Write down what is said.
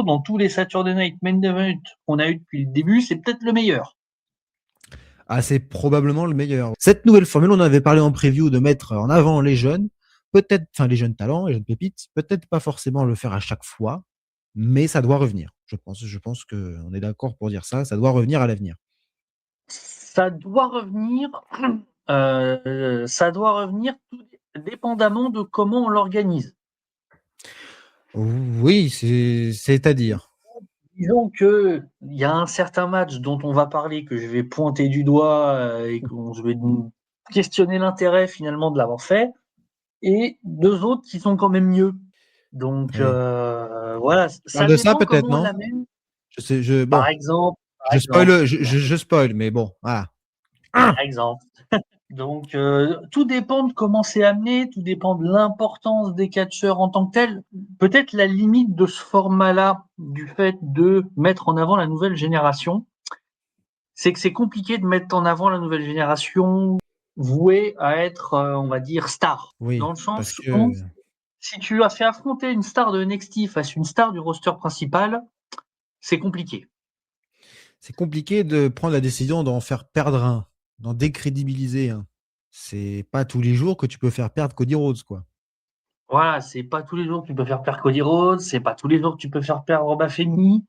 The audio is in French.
dans tous les Saturday Night Main Event qu'on a eu depuis le début, c'est peut-être le meilleur. Ah, c'est probablement le meilleur. Cette nouvelle formule, on avait parlé en preview de mettre en avant les jeunes, peut-être, enfin les jeunes talents, les jeunes pépites, peut-être pas forcément le faire à chaque fois, mais ça doit revenir. Je pense qu'on est d'accord pour dire ça, ça doit revenir à l'avenir. Ça doit revenir, tout dépendamment de comment on l'organise. Oui, c'est-à-dire. Disons qu'il y a un certain match dont on va parler, que je vais pointer du doigt et que je vais questionner l'intérêt finalement de l'avoir fait, et deux autres qui sont quand même mieux. Donc Oui. voilà, Tu parles ça de ça dépend peut-être, comment on non? l'amène. Bon, Par exemple, je spoil, mais bon, voilà. par exemple. Donc tout dépend de comment c'est amené, tout dépend de l'importance des catcheurs en tant que tels. Peut-être la limite de ce format-là, du fait de mettre en avant la nouvelle génération, c'est que c'est compliqué de mettre en avant la nouvelle génération vouée à être, on va dire, star. Dans Oui, le parce sens que où, si tu as fait affronter une star de NXT face à une star du roster principal, c'est compliqué. c'est compliqué de prendre la décision d'en faire perdre un, d'en décrédibiliser un. C'est pas tous les jours que tu peux faire perdre Cody Rhodes, quoi. Voilà, c'est pas tous les jours que tu peux faire perdre Cody Rhodes, c'est pas tous les jours que tu peux faire perdre Bafemi.